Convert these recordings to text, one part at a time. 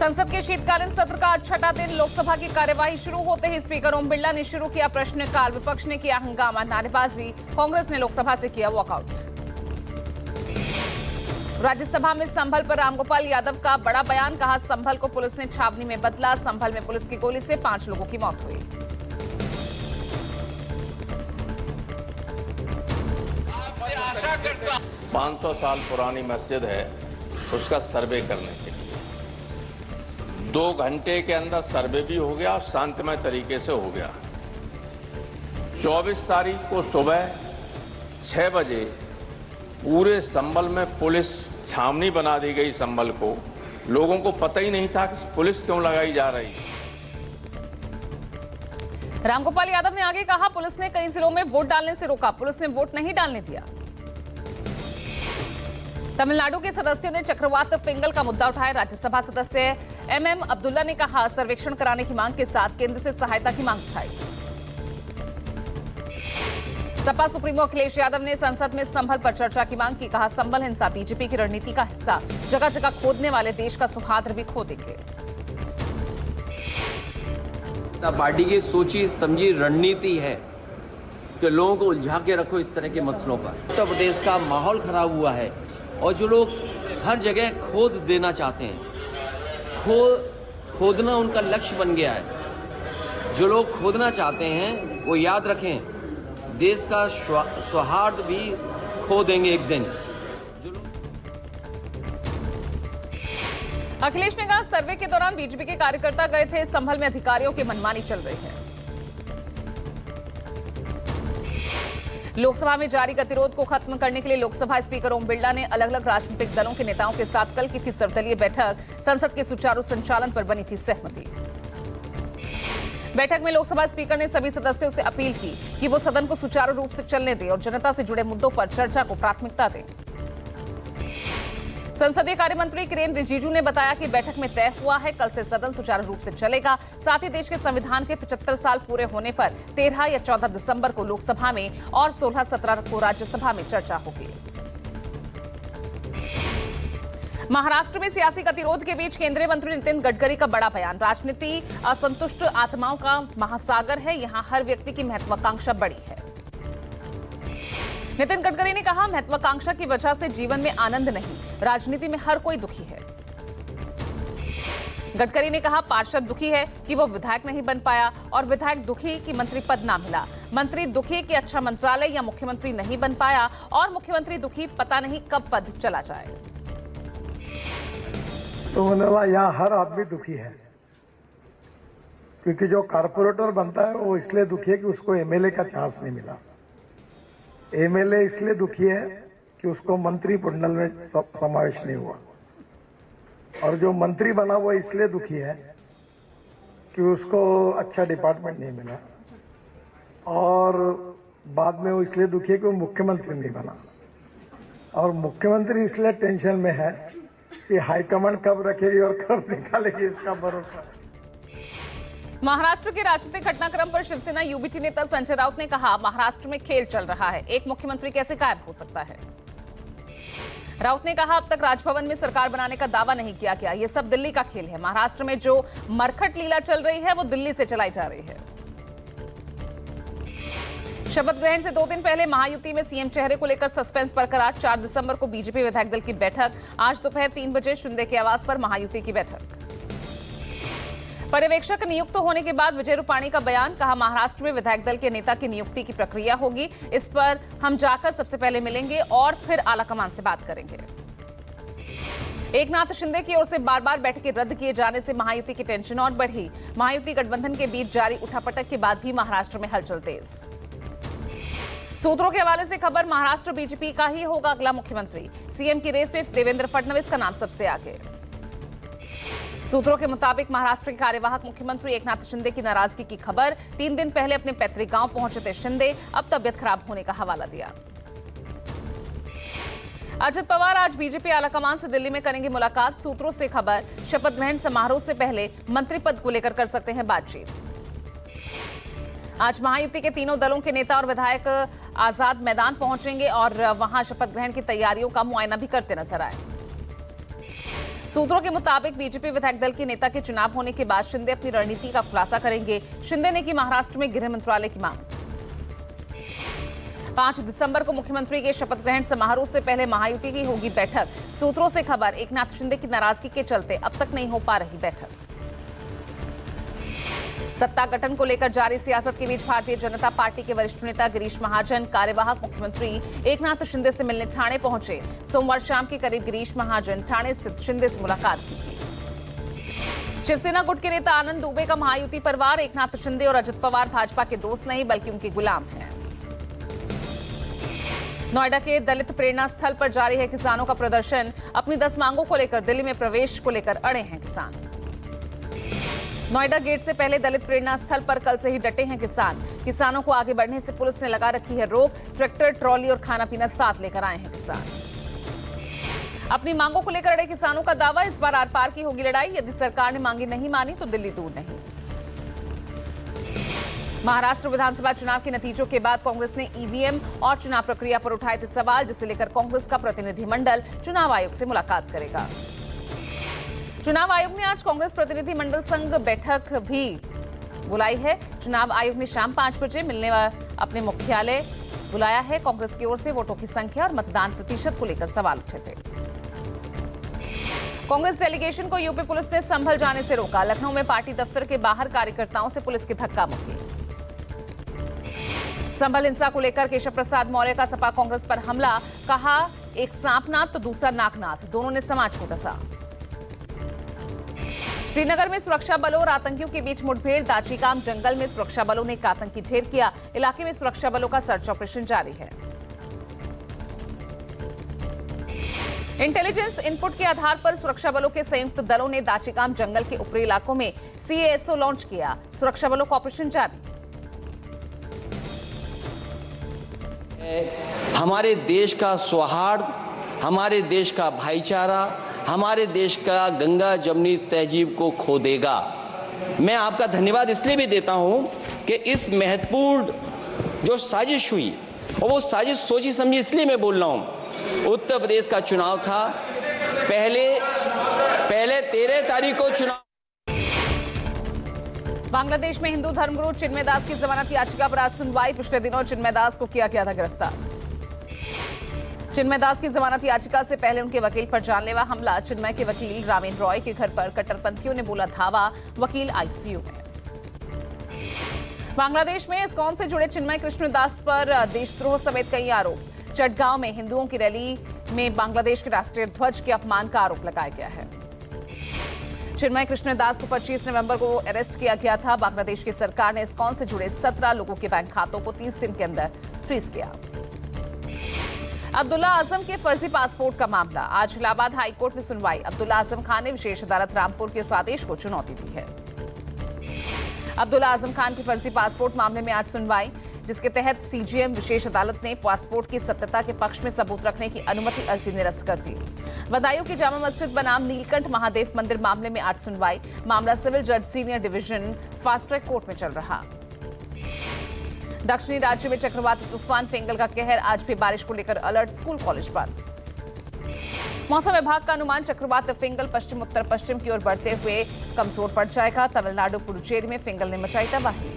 संसद के शीतकालीन सत्र का छठा दिन लोकसभा की कार्यवाही शुरू होते ही स्पीकर ओम बिरला ने शुरू किया प्रश्नकाल। विपक्ष ने किया हंगामा, नारेबाजी। कांग्रेस ने लोकसभा से किया वॉकआउट। राज्यसभा में संभल पर रामगोपाल यादव का बड़ा बयान, कहा संभल को पुलिस ने छावनी में बदला। संभल में पुलिस की गोली से 5 लोगों की मौत हुई। करता 500 साल पुरानी मस्जिद है, उसका सर्वे करने के लिए 2 घंटे के अंदर सर्वे भी हो गया, शांतिमय तरीके से हो गया। 24 तारीख को सुबह 6 बजे पूरे संभल में पुलिस छावनी बना दी गई। संभल को लोगों को पता ही नहीं था कि पुलिस क्यों लगाई जा रही है। रामगोपाल यादव ने आगे कहा, पुलिस ने कई जिलों में वोट डालने से रोका, पुलिस ने वोट नहीं डालने दिया। तमिलनाडु के सदस्यों ने चक्रवात फिंगल का मुद्दा उठाया। राज्यसभा सदस्य एमएम अब्दुल्ला ने कहा, सर्वेक्षण कराने की मांग के साथ केंद्र से सहायता की मांग उठाई। सपा सुप्रीमो अखिलेश यादव ने संसद में संभल पर चर्चा की मांग की, कहा संभल हिंसा बीजेपी की रणनीति का हिस्सा, जगह जगह खोदने वाले देश का सौहार्द भी खो देंगे। पार्टी की सोची समझी रणनीति है कि लोगों को उलझा के रखो इस तरह के मसलों पर। उत्तर प्रदेश का माहौल खराब हुआ है और जो लोग हर जगह खोद देना चाहते हैं, खोदना उनका लक्ष्य बन गया है। जो लोग खोदना चाहते हैं वो याद रखें, देश का सौहार्द भी खो देंगे एक दिन। अखिलेश ने कहा, सर्वे के दौरान बीजेपी के कार्यकर्ता गए थे, संभल में अधिकारियों की मनमानी चल रही है। लोकसभा में जारी गतिरोध को खत्म करने के लिए लोकसभा स्पीकर ओम बिरला ने अलग अलग राजनीतिक दलों के नेताओं के साथ कल की थी सर्वदलीय बैठक। संसद के सुचारू संचालन पर बनी थी सहमति। बैठक में लोकसभा स्पीकर ने सभी सदस्यों से अपील की कि वो सदन को सुचारू रूप से चलने दें और जनता से जुड़े मुद्दों पर चर्चा को प्राथमिकता दें। संसदीय कार्य मंत्री किरेन रिजिजू ने बताया कि बैठक में तय हुआ है कल से सदन सुचारू रूप से चलेगा। साथ ही देश के संविधान के 75 साल पूरे होने पर 13 या 14 दिसंबर को लोकसभा में और 16-17 को राज्यसभा में चर्चा होगी। महाराष्ट्र में सियासी गतिरोध के बीच केंद्रीय मंत्री नितिन गडकरी का बड़ा बयान, राजनीति असंतुष्ट आत्माओं का महासागर है, यहां हर व्यक्ति की महत्वाकांक्षा बड़ी है। नितिन गडकरी ने कहा, महत्वाकांक्षा की वजह से जीवन में आनंद नहीं, राजनीति में हर कोई दुखी है। गडकरी ने कहा, पार्षद दुखी है कि वो विधायक नहीं बन पाया और विधायक दुखी कि मंत्री पद ना मिला, मंत्री दुखी कि अच्छा मंत्रालय या मुख्यमंत्री नहीं बन पाया और मुख्यमंत्री दुखी पता नहीं कब पद चला जाए। तो यहाँ हर आदमी दुखी है, क्योंकि जो कारपोरेटर बनता है वो इसलिए दुखी है कि उसको एमएलए का चांस नहीं मिला। एमएलए इसलिए दुखी है कि उसको मंत्री मंडल में समावेश नहीं हुआ, और जो मंत्री बना वो इसलिए दुखी है कि उसको अच्छा डिपार्टमेंट नहीं मिला, और बाद में वो इसलिए दुखी है कि वो मुख्यमंत्री नहीं बना। और मुख्यमंत्री इसलिए टेंशन में है कि हाईकमांड कब रखेगी और कब निकालेगी, इसका भरोसा है। महाराष्ट्र के राजनीतिक घटनाक्रम पर शिवसेना यूबीटी नेता संजय राउत ने कहा, महाराष्ट्र में खेल चल रहा है, एक मुख्यमंत्री कैसे गायब हो सकता है। राउत ने कहा, अब तक राजभवन में सरकार बनाने का दावा नहीं किया गया, ये सब दिल्ली का खेल है। महाराष्ट्र में जो मरखट लीला चल रही है वो दिल्ली से चलाई जा रही है। शपथ ग्रहण से 2 दिन पहले महायुति में सीएम चेहरे को लेकर सस्पेंस बरकरार। 4 दिसंबर को बीजेपी विधायक दल की बैठक, आज दोपहर 3 बजे शिंदे के आवास पर महायुति की बैठक। पर्यवेक्षक नियुक्त होने के बाद विजय रूपाणी का बयान, कहा महाराष्ट्र में विधायक दल के नेता की नियुक्ति की प्रक्रिया होगी, इस पर हम जाकर सबसे पहले मिलेंगे और फिर आलाकमान से बात करेंगे। एकनाथ शिंदे की ओर से बार बार बैठकें रद्द किए जाने से महायुति की टेंशन और बढ़ी। महायुति गठबंधन के बीच जारी उठापटक के बाद भी महाराष्ट्र में हलचल तेज। सूत्रों के हवाले से खबर, महाराष्ट्र बीजेपी का ही होगा अगला मुख्यमंत्री। सीएम की रेस में देवेंद्र फडणवीस का नाम सबसे आगे। सूत्रों के मुताबिक महाराष्ट्र के कार्यवाहक मुख्यमंत्री एकनाथ शिंदे की नाराजगी की खबर। 3 दिन पहले अपने पैतृक गांव पहुंचे थे शिंदे, अब तबियत खराब होने का हवाला दिया। अजित पवार आज बीजेपी आलाकमान से दिल्ली में करेंगे मुलाकात। सूत्रों से खबर, शपथ ग्रहण समारोह से पहले मंत्री पद को लेकर कर सकते हैं बातचीत। आज महायुति के तीनों दलों के नेता और विधायक आजाद मैदान पहुंचेंगे और वहां शपथ ग्रहण की तैयारियों का मुआयना भी करते नजर आए। सूत्रों के मुताबिक बीजेपी विधायक दल के नेता के चुनाव होने के बाद शिंदे अपनी रणनीति का खुलासा करेंगे। शिंदे ने की महाराष्ट्र में गृह मंत्रालय की मांग। 5 दिसंबर को मुख्यमंत्री के शपथ ग्रहण समारोह से पहले महायुति की होगी बैठक। सूत्रों से खबर, एकनाथ शिंदे की नाराजगी के चलते अब तक नहीं हो पा रही बैठक। सत्ता गठन को लेकर जारी सियासत के बीच भारतीय जनता पार्टी के वरिष्ठ नेता गिरीश महाजन कार्यवाहक मुख्यमंत्री एकनाथ शिंदे से मिलने ठाणे पहुंचे। सोमवार शाम के करीब गिरीश महाजन ठाणे स्थित शिंदे से मुलाकात की। शिवसेना गुट के नेता आनंद दुबे का महायुति परिवार एकनाथ शिंदे और अजित पवार भाजपा के दोस्त नहीं बल्कि उनके गुलाम हैं। नोएडा के दलित प्रेरणा स्थल पर जारी है किसानों का प्रदर्शन। अपनी 10 मांगों को लेकर दिल्ली में प्रवेश को लेकर अड़े हैं किसान। नोएडा गेट से पहले दलित प्रेरणा स्थल पर कल से ही डटे हैं किसान। किसानों को आगे बढ़ने से पुलिस ने लगा रखी है रोक। ट्रैक्टर, ट्रॉली और खाना पीना साथ लेकर आए हैं किसान। अपनी मांगों को लेकर अड़े किसानों का दावा, इस बार आर पार की होगी लड़ाई। यदि सरकार ने मांगी नहीं मानी तो दिल्ली दूर नहीं। महाराष्ट्र विधानसभा चुनाव के नतीजों के बाद कांग्रेस ने ईवीएम और चुनाव प्रक्रिया पर उठाए थे सवाल, जिसे लेकर कांग्रेस का प्रतिनिधिमंडल चुनाव आयोग से मुलाकात करेगा। चुनाव आयोग ने आज कांग्रेस प्रतिनिधिमंडल संग बैठक भी बुलाई है। चुनाव आयोग ने शाम 5 बजे मिलने अपने मुख्यालय बुलाया है। कांग्रेस की ओर से वोटों की संख्या और मतदान प्रतिशत को लेकर सवाल उठे थे। कांग्रेस डेलीगेशन को यूपी पुलिस ने संभल जाने से रोका। लखनऊ में पार्टी दफ्तर के बाहर कार्यकर्ताओं से पुलिस की धक्का मुक्की। संभल हिंसा को लेकर केशव प्रसाद मौर्य का सपा कांग्रेस पर हमला, कहा एक सांपनाथ तो दूसरा नाकनाथ, दोनों ने समाज को डसा। श्रीनगर में सुरक्षा बलों और आतंकियों के बीच मुठभेड़। दाचीकाम जंगल में सुरक्षा बलों ने एक आतंकी ढेर किया। इलाके में सुरक्षा बलों का सर्च ऑपरेशन जारी है। इंटेलिजेंस इनपुट के आधार पर सुरक्षा बलों के संयुक्त दलों ने दाचीकाम जंगल के ऊपरी इलाकों में सीएसओ लॉन्च किया। सुरक्षा बलों का ऑपरेशन जारी। हमारे देश का सौहार्द, हमारे देश का भाईचारा, हमारे देश का गंगा जमुनी तहजीब को खो देगा। मैं आपका धन्यवाद इसलिए भी देता हूं कि इस महत्वपूर्ण जो साजिश हुई, और वो साजिश सोची समझी इसलिए मैं बोल रहा हूं। उत्तर प्रदेश का चुनाव था, पहले 13 तारीख को चुनाव। बांग्लादेश में हिंदू धर्मगुरु चिन्मय दास की जमानत याचिका पर आज सुनवाई। पिछले दिनों चिन्मय दास को किया गया था गिरफ्तार। चिन्मय दास की जमानत याचिका से पहले उनके वकील पर जानलेवा हमला। चिन्मय के वकील रामेन रॉय के घर पर कट्टरपंथियों ने बोला धावा, वकील आईसीयू में। बांग्लादेश में इस्कॉन से जुड़े चिन्मय कृष्ण दास पर देशद्रोह समेत कई आरोप। चटगांव में हिंदुओं की रैली में बांग्लादेश के राष्ट्रीय ध्वज के अपमान का आरोप लगाया गया है। चिन्मय कृष्ण दास को 25 नवंबर को अरेस्ट किया गया था। बांग्लादेश की सरकार ने इस्कॉन से जुड़े 17 लोगों के बैंक खातों को 30 दिन के अंदर फ्रीज किया। अब्दुल्ला आजम के फर्जी पासपोर्ट का मामला, आज इलाहाबाद हाईकोर्ट में सुनवाई। अब्दुल्ला आजम खान ने विशेष अदालत रामपुर के उस आदेश को चुनौती दी है। अब्दुल्ला आजम खान के फर्जी पासपोर्ट मामले में आज सुनवाई, जिसके तहत सीजीएम विशेष अदालत ने पासपोर्ट की सत्यता के पक्ष में सबूत रखने की अनुमति अर्जी निरस्त कर दी। बदायूं की जामा मस्जिद बनाम नीलकंठ महादेव मंदिर मामले में आज सुनवाई। मामला सिविल जज senior division fast track court में चल रहा। दक्षिणी राज्य में चक्रवाती तूफान फेंगल का कहर, आज भी बारिश को लेकर अलर्ट, स्कूल कॉलेज बंद। मौसम विभाग का अनुमान, चक्रवात फेंगल पश्चिम उत्तर पश्चिम की ओर बढ़ते हुए कमजोर पड़ जाएगा। तमिलनाडु पुडुचेरी में फेंगल ने मचाई तबाही।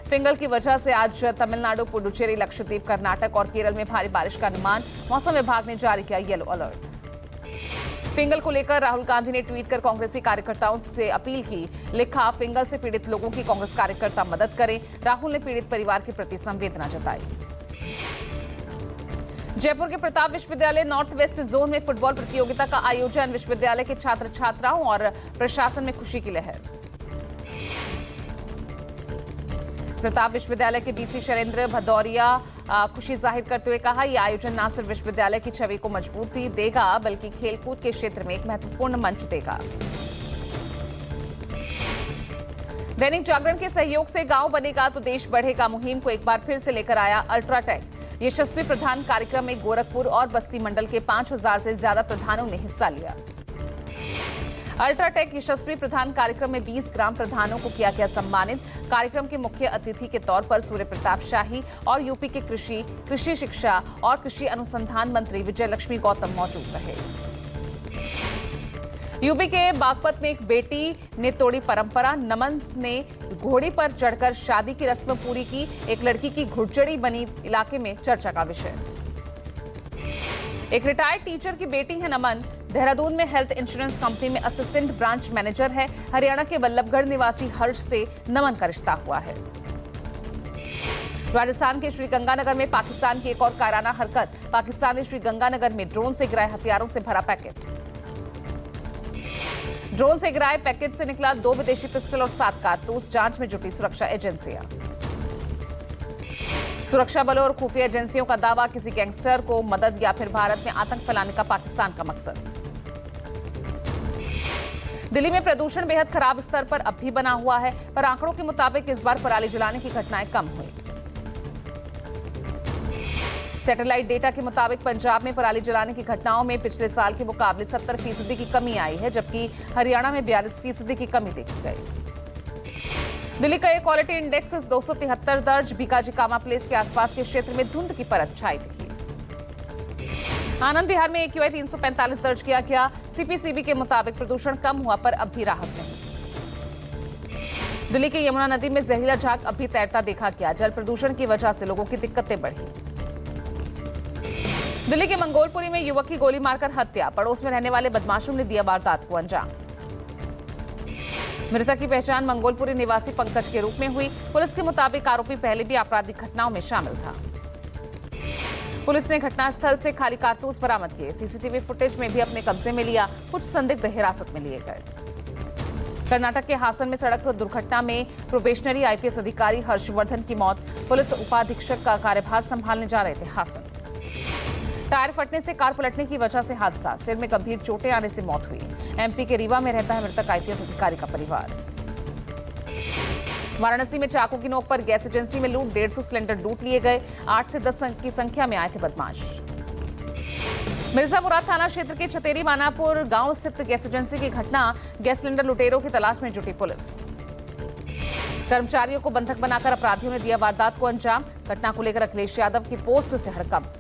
फेंगल की वजह से आज तमिलनाडु, पुडुचेरी, लक्षद्वीप, कर्नाटक और केरल में भारी बारिश का अनुमान। मौसम विभाग ने जारी किया येलो अलर्ट। फेंगल को लेकर राहुल गांधी ने ट्वीट कर कांग्रेसी कार्यकर्ताओं से अपील की। लिखा, फेंगल से पीड़ित लोगों की कांग्रेस कार्यकर्ता मदद करें। राहुल ने पीड़ित परिवार के प्रति संवेदना जताई। जयपुर के प्रताप विश्वविद्यालय नॉर्थ वेस्ट जोन में फुटबॉल प्रतियोगिता का आयोजन। विश्वविद्यालय के छात्र छात्राओं और प्रशासन में खुशी की लहर। प्रताप विश्वविद्यालय के डीसी शैलेंद्र भदौरिया खुशी जाहिर करते हुए कहा, यह आयोजन न सिर्फ विश्वविद्यालय की छवि को मजबूती देगा बल्कि खेलकूद के क्षेत्र में एक महत्वपूर्ण मंच देगा। दैनिक जागरण के सहयोग से गांव बनेगा तो देश बढ़ेगा मुहिम को एक बार फिर से लेकर आया अल्ट्राटेक। यशस्वी प्रधान कार्यक्रम में गोरखपुर और बस्ती मंडल के 5000 से ज्यादा प्रधानों ने हिस्सा लिया। अल्ट्राटेक यशस्वी प्रधान कार्यक्रम में 20 ग्राम प्रधानों को किया गया सम्मानित। कार्यक्रम के मुख्य अतिथि के तौर पर सूर्य प्रताप शाही और यूपी के कृषि शिक्षा और कृषि अनुसंधान मंत्री विजय लक्ष्मी गौतम मौजूद रहे। यूपी के बागपत में एक बेटी ने तोड़ी परंपरा। नमन ने घोड़ी पर चढ़कर शादी की रस्म पूरी की। एक लड़की की घुड़चड़ी बनी इलाके में चर्चा का विषय। एक रिटायर्ड टीचर की बेटी है नमन। देहरादून में हेल्थ इंश्योरेंस कंपनी में असिस्टेंट ब्रांच मैनेजर है। हरियाणा के वल्लभगढ़ निवासी हर्ष से नमन का रिश्ता हुआ है। राजस्थान के श्रीगंगानगर में पाकिस्तान की एक और कायराना हरकत। पाकिस्तान ने श्रीगंगानगर में ड्रोन से गिराए हथियारों से भरा पैकेट। ड्रोन से गिराए पैकेट से निकला 2 विदेशी पिस्टल और 7 कारतूस। जांच में जुटी सुरक्षा एजेंसियां। सुरक्षा बलों और खुफिया एजेंसियों का दावा, किसी गैंगस्टर को मदद या फिर भारत में आतंक फैलाने का पाकिस्तान का मकसद। दिल्ली में प्रदूषण बेहद खराब स्तर पर अब भी बना हुआ है, पर आंकड़ों के मुताबिक इस बार पराली जलाने की घटनाएं कम हुई। सैटेलाइट डेटा के मुताबिक पंजाब में पराली जलाने की घटनाओं में पिछले साल के मुकाबले 70% की कमी आई है, जबकि हरियाणा में 42% की कमी देखी गई। दिल्ली का एयर क्वालिटी इंडेक्स 273 दर्ज। बीकाजी कामा प्लेस के आसपास के क्षेत्र में धुंध की परत छाई थी। आनंद विहार में AQI 345 दर्ज किया गया। CPCB के मुताबिक प्रदूषण कम हुआ, पर अब भी राहत नहीं। दिल्ली की यमुना नदी में जहरीला झाग अब भी तैरता देखा गया। जल प्रदूषण की वजह से लोगों की दिक्कतें बढ़ी। दिल्ली के मंगोलपुरी में युवक की गोली मारकर हत्या। पड़ोस में रहने वाले बदमाशों ने दिया वारदात को अंजाम। मृतक की पहचान मंगोलपुरी निवासी पंकज के रूप में हुई। पुलिस के मुताबिक आरोपी पहले भी आपराधिक घटनाओं में शामिल था। पुलिस ने घटनास्थल से खाली कारतूस बरामद किए। CCTV फुटेज में भी अपने कब्जे में लिया। कुछ संदिग्ध हिरासत में लिए गए। कर्नाटक के हासन में सड़क दुर्घटना में प्रोबेशनरी IPS अधिकारी हर्षवर्धन की मौत। पुलिस उपाधीक्षक का कार्यभार संभालने जा रहे थे हासन। टायर फटने से कार पलटने की वजह से हादसा। सिर में गंभीर चोटें आने से मौत हुई। MP के रीवा में रहता है मृतक IPS अधिकारी का परिवार। वाराणसी में चाकू की नोक पर गैस एजेंसी में लूट। 150 सिलेंडर लूट लिए गए। 8 से 10 की संख्या में आए थे बदमाश। मिर्जापुरा थाना क्षेत्र के छतेरी मानापुर गांव स्थित गैस एजेंसी की घटना। गैस सिलेंडर लुटेरों की तलाश में जुटी पुलिस। कर्मचारियों को बंधक बनाकर अपराधियों ने दिया वारदात को अंजाम। घटना को लेकर अखिलेश यादव की पोस्ट से हड़कंप।